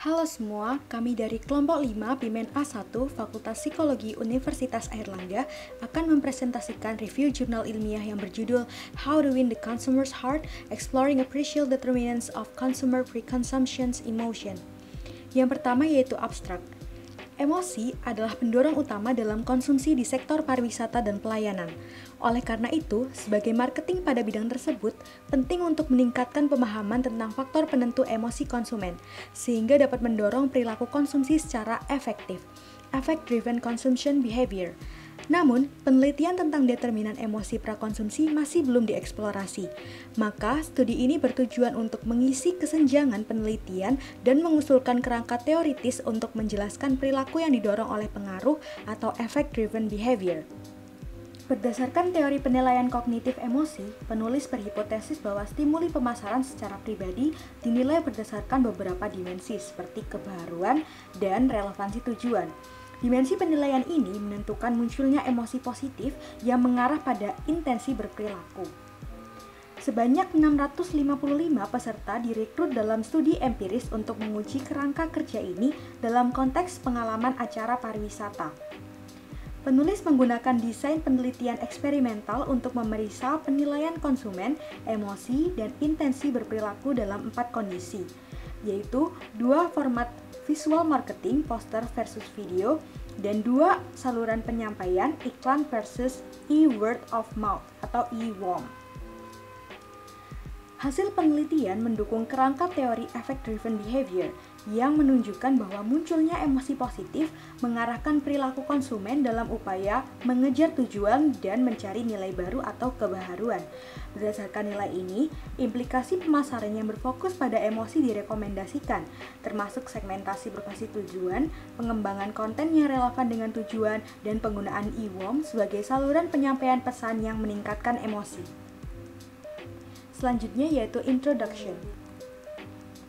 Halo semua, kami dari kelompok 5 Bimen A1 Fakultas Psikologi Universitas Airlangga akan mempresentasikan review jurnal ilmiah yang berjudul How to Win the Consumer's Heart: Exploring Appreciable Determinants of Consumer Pre-Consumption Emotion. Yang pertama yaitu abstrak. Emosi adalah pendorong utama dalam konsumsi di sektor pariwisata dan pelayanan. Oleh karena itu, sebagai marketing pada bidang tersebut, penting untuk meningkatkan pemahaman tentang faktor penentu emosi konsumen, sehingga dapat mendorong perilaku konsumsi secara efektif. Effect-driven consumption behavior. Namun, penelitian tentang determinan emosi prakonsumsi masih belum dieksplorasi. Maka, studi ini bertujuan untuk mengisi kesenjangan penelitian dan mengusulkan kerangka teoritis untuk menjelaskan perilaku yang didorong oleh pengaruh atau effect-driven behavior. Berdasarkan teori penilaian kognitif emosi, penulis berhipotesis bahwa stimuli pemasaran secara pribadi dinilai berdasarkan beberapa dimensi seperti kebaharuan dan relevansi tujuan. Dimensi penilaian ini menentukan munculnya emosi positif yang mengarah pada intensi berperilaku. Sebanyak 655 peserta direkrut dalam studi empiris untuk menguji kerangka kerja ini dalam konteks pengalaman acara pariwisata. Penulis menggunakan desain penelitian eksperimental untuk memeriksa penilaian konsumen, emosi, dan intensi berperilaku dalam 4 kondisi, yaitu 2 format visual marketing, poster versus video, dan 2 saluran penyampaian, iklan versus e-word of mouth atau e-worm. Hasil penelitian mendukung kerangka teori effect-driven behavior yang menunjukkan bahwa munculnya emosi positif mengarahkan perilaku konsumen dalam upaya mengejar tujuan dan mencari nilai baru atau kebaharuan. Berdasarkan nilai ini, implikasi pemasaran yang berfokus pada emosi direkomendasikan, termasuk segmentasi berbasis tujuan, pengembangan konten yang relevan dengan tujuan, dan penggunaan e-worm sebagai saluran penyampaian pesan yang meningkatkan emosi. Selanjutnya yaitu introduction.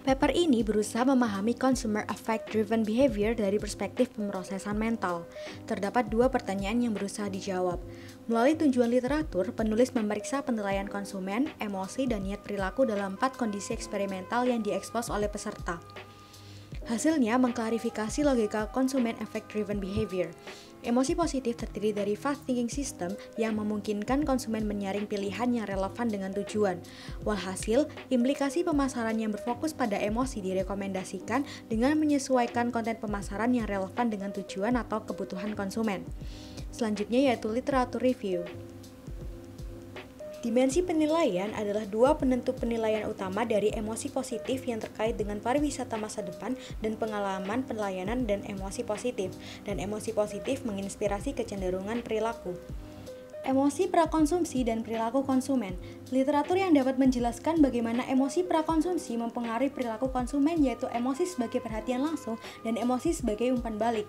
Paper ini berusaha memahami consumer affect-driven behavior dari perspektif pemrosesan mental. Terdapat 2 pertanyaan yang berusaha dijawab. Melalui tujuan literatur, penulis memeriksa penilaian konsumen, emosi, dan niat perilaku dalam 4 kondisi eksperimental yang diekspos oleh peserta. Hasilnya mengklarifikasi logika consumer affect-driven behavior. Emosi positif terdiri dari fast thinking system yang memungkinkan konsumen menyaring pilihan yang relevan dengan tujuan. Walhasil, implikasi pemasaran yang berfokus pada emosi direkomendasikan dengan menyesuaikan konten pemasaran yang relevan dengan tujuan atau kebutuhan konsumen. Selanjutnya yaitu literatur review. Dimensi penilaian adalah 2 penentu penilaian utama dari emosi positif yang terkait dengan pariwisata masa depan dan pengalaman pelayanan dan emosi positif. Dan emosi positif menginspirasi kecenderungan perilaku. Emosi prakonsumsi dan perilaku konsumen. Literatur yang dapat menjelaskan bagaimana emosi prakonsumsi mempengaruhi perilaku konsumen yaitu emosi sebagai perhatian langsung dan emosi sebagai umpan balik.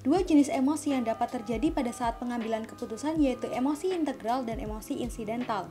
2 jenis emosi yang dapat terjadi pada saat pengambilan keputusan yaitu emosi integral dan emosi insidental.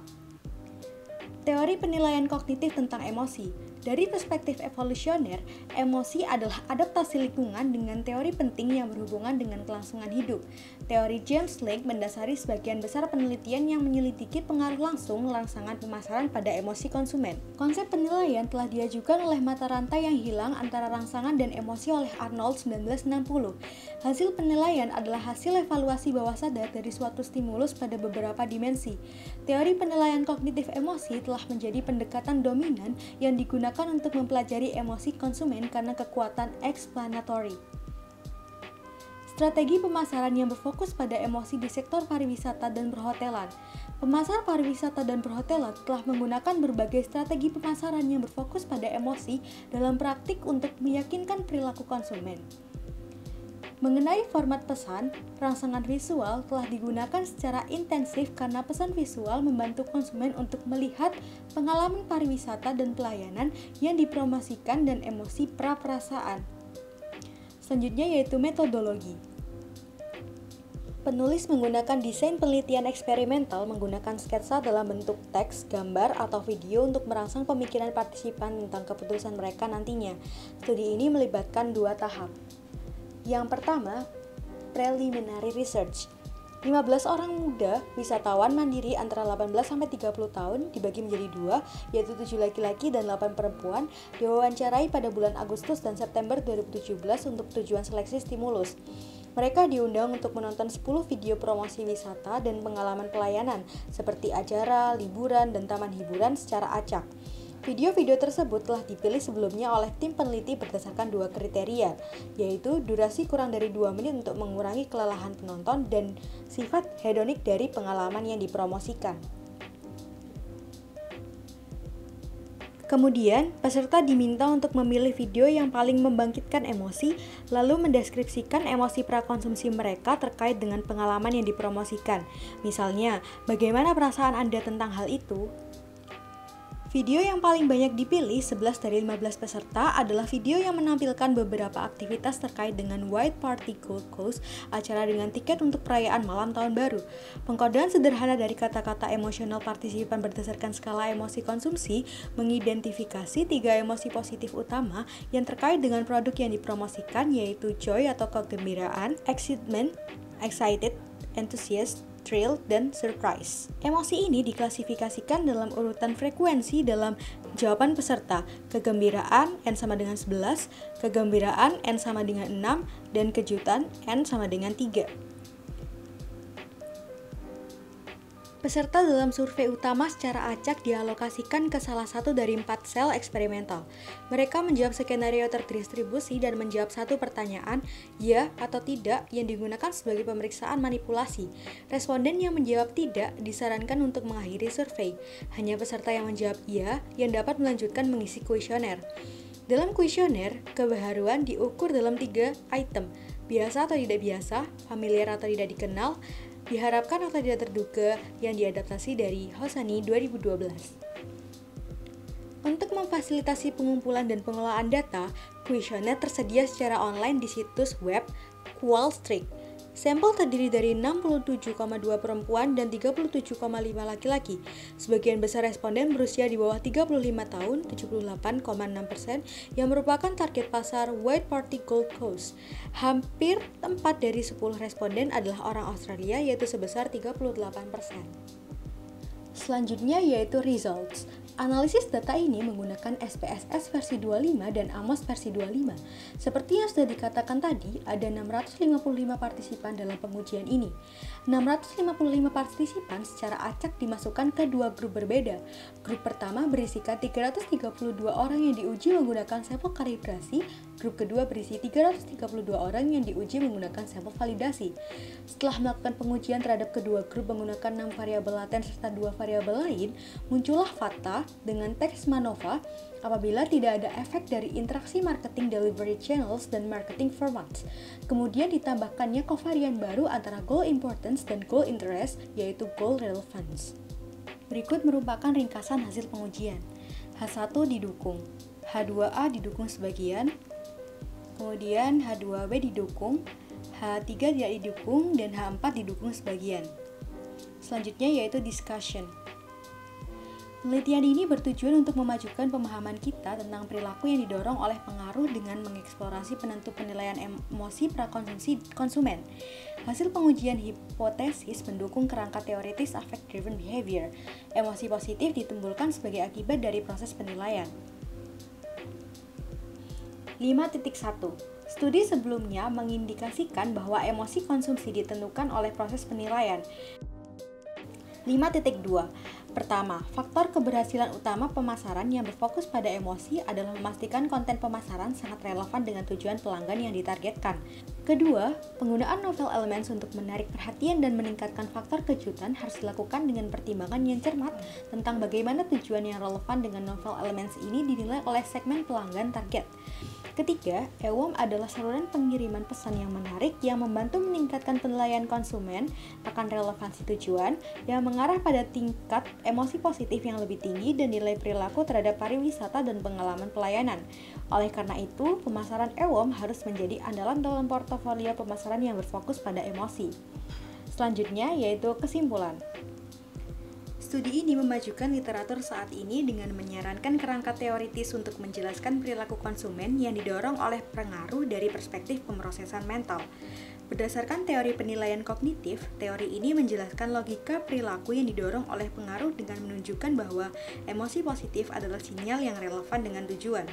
Teori penilaian kognitif tentang emosi. Dari perspektif evolusioner, emosi adalah adaptasi lingkungan dengan teori penting yang berhubungan dengan kelangsungan hidup. Teori James Lake mendasari sebagian besar penelitian yang menyelidiki pengaruh langsung rangsangan pemasaran pada emosi konsumen. Konsep penilaian telah diajukan oleh mata rantai yang hilang antara rangsangan dan emosi oleh Arnold 1960. Hasil penilaian adalah hasil evaluasi bawah sadar dari suatu stimulus pada beberapa dimensi. Teori penilaian kognitif emosi telah menjadi pendekatan dominan yang digunakan untuk mempelajari emosi konsumen karena kekuatan explanatory. Strategi pemasaran yang berfokus pada emosi di sektor pariwisata dan perhotelan. Pemasar pariwisata dan perhotelan telah menggunakan berbagai strategi pemasaran yang berfokus pada emosi dalam praktik untuk meyakinkan perilaku konsumen. Mengenai format pesan, rangsangan visual telah digunakan secara intensif karena pesan visual membantu konsumen untuk melihat pengalaman pariwisata dan pelayanan yang dipromosikan dan emosi pra-perasaan. Selanjutnya yaitu metodologi. Penulis menggunakan desain penelitian eksperimental menggunakan sketsa dalam bentuk teks, gambar, atau video untuk merangsang pemikiran partisipan tentang keputusan mereka nantinya. Studi ini melibatkan 2 tahap. Yang pertama, preliminary research. 15 orang muda wisatawan mandiri antara 18-30 tahun dibagi menjadi dua, yaitu 7 laki-laki dan 8 perempuan, diwawancarai pada bulan Agustus dan September 2017 untuk tujuan seleksi stimulus. Mereka diundang untuk menonton 10 video promosi wisata dan pengalaman pelayanan, seperti acara, liburan, dan taman hiburan secara acak. Video-video tersebut telah dipilih sebelumnya oleh tim peneliti berdasarkan dua kriteria, yaitu durasi kurang dari 2 menit untuk mengurangi kelelahan penonton dan sifat hedonik dari pengalaman yang dipromosikan. Kemudian, peserta diminta untuk memilih video yang paling membangkitkan emosi, lalu mendeskripsikan emosi prakonsumsi mereka terkait dengan pengalaman yang dipromosikan. Misalnya, bagaimana perasaan Anda tentang hal itu? Video yang paling banyak dipilih, 11 dari 15 peserta, adalah video yang menampilkan beberapa aktivitas terkait dengan White Party Gold Coast, acara dengan tiket untuk perayaan malam tahun baru. Pengkodean sederhana dari kata-kata emosional partisipan berdasarkan skala emosi konsumsi mengidentifikasi 3 emosi positif utama yang terkait dengan produk yang dipromosikan, yaitu joy atau kegembiraan, excitement, excited, enthusiast, thrill, dan surprise. Emosi ini diklasifikasikan dalam urutan frekuensi dalam jawaban peserta. Kegembiraan N sama dengan 11, kegembiraan N sama dengan 6, dan kejutan N sama dengan 3. Peserta dalam survei utama secara acak dialokasikan ke salah satu dari 4 sel eksperimental. Mereka menjawab skenario terdistribusi dan menjawab satu pertanyaan, ya atau tidak, yang digunakan sebagai pemeriksaan manipulasi. Responden yang menjawab tidak disarankan untuk mengakhiri survei. Hanya peserta yang menjawab iya yang dapat melanjutkan mengisi kuesioner. Dalam kuesioner, kebaharuan diukur dalam 3 item, biasa atau tidak biasa, familiar atau tidak dikenal, diharapkan atau tidak terduga, yang diadaptasi dari Hosani 2012. Untuk memfasilitasi pengumpulan dan pengelolaan data, kuesioner tersedia secara online di situs web Qualtrics. Sampel terdiri dari 67,2 perempuan dan 37,5 laki-laki. Sebagian besar responden berusia di bawah 35 tahun, 78,6%, yang merupakan target pasar White Party Gold Coast. Hampir 4 dari 10 responden adalah orang Australia, yaitu sebesar 38%. Selanjutnya yaitu results. Analisis data ini menggunakan SPSS versi 25 dan AMOS versi 25. Seperti yang sudah dikatakan tadi, ada 655 partisipan dalam pengujian ini. 655 partisipan secara acak dimasukkan ke dua grup berbeda. Grup pertama berisikan 332 orang yang diuji menggunakan sampel kalibrasi, grup kedua berisi 332 orang yang diuji menggunakan sampel validasi. Setelah melakukan pengujian terhadap kedua grup menggunakan 6 variabel laten serta 2 variabel lain, muncullah fakta dengan teks MANOVA apabila tidak ada efek dari interaksi marketing delivery channels dan marketing formats. Kemudian ditambahkannya kovarian baru antara goal importance dan goal interest, yaitu goal relevance. Berikut merupakan ringkasan hasil pengujian. H1 didukung, H2A didukung sebagian, kemudian H2B didukung, H3 tidak didukung, dan H4 didukung sebagian. Selanjutnya yaitu discussion. Penelitian ini bertujuan untuk memajukan pemahaman kita tentang perilaku yang didorong oleh pengaruh dengan mengeksplorasi penentu penilaian emosi prakonsumsi konsumen. Hasil pengujian hipotesis mendukung kerangka teoritis affect-driven behavior. Emosi positif ditimbulkan sebagai akibat dari proses penilaian. 5.1. Studi sebelumnya mengindikasikan bahwa emosi konsumsi ditentukan oleh proses penilaian. 5.2. Pertama, faktor keberhasilan utama pemasaran yang berfokus pada emosi adalah memastikan konten pemasaran sangat relevan dengan tujuan pelanggan yang ditargetkan. Kedua, penggunaan novel elements untuk menarik perhatian dan meningkatkan faktor kejutan harus dilakukan dengan pertimbangan yang cermat tentang bagaimana tujuan yang relevan dengan novel elements ini dinilai oleh segmen pelanggan target. Ketiga, EWOM adalah saluran pengiriman pesan yang menarik yang membantu meningkatkan penilaian konsumen akan relevansi tujuan yang mengarah pada tingkat emosi positif yang lebih tinggi dan nilai perilaku terhadap pariwisata dan pengalaman pelayanan. Oleh karena itu, pemasaran EWOM harus menjadi andalan dalam portofolio pemasaran yang berfokus pada emosi. Selanjutnya yaitu kesimpulan. Studi ini memajukan literatur saat ini dengan menyarankan kerangka teoritis untuk menjelaskan perilaku konsumen yang didorong oleh pengaruh dari perspektif pemrosesan mental. Berdasarkan teori penilaian kognitif, teori ini menjelaskan logika perilaku yang didorong oleh pengaruh dengan menunjukkan bahwa emosi positif adalah sinyal yang relevan dengan tujuan.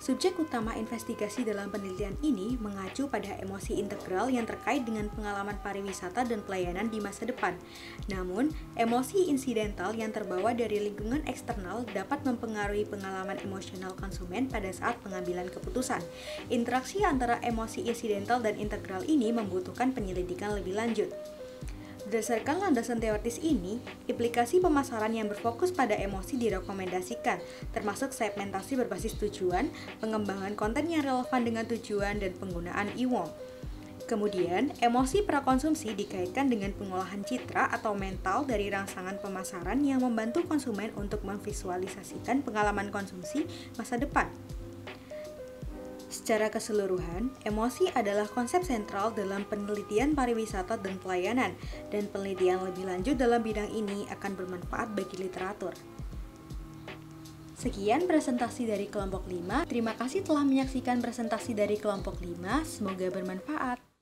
Subjek utama investigasi dalam penelitian ini mengacu pada emosi integral yang terkait dengan pengalaman pariwisata dan pelayanan di masa depan. Namun, emosi insidental yang terbawa dari lingkungan eksternal dapat mempengaruhi pengalaman emosional konsumen pada saat pengambilan keputusan. Interaksi antara emosi insidental dan integral ini membutuhkan penyelidikan lebih lanjut. Berdasarkan landasan teoritis ini, implikasi pemasaran yang berfokus pada emosi direkomendasikan, termasuk segmentasi berbasis tujuan, pengembangan konten yang relevan dengan tujuan, dan penggunaan e-worm. Kemudian, emosi prakonsumsi dikaitkan dengan pengolahan citra atau mental dari rangsangan pemasaran yang membantu konsumen untuk memvisualisasikan pengalaman konsumsi masa depan. Secara keseluruhan, emosi adalah konsep sentral dalam penelitian pariwisata dan pelayanan, dan penelitian lebih lanjut dalam bidang ini akan bermanfaat bagi literatur. Sekian presentasi dari kelompok 5. Terima kasih telah menyaksikan presentasi dari kelompok 5. Semoga bermanfaat.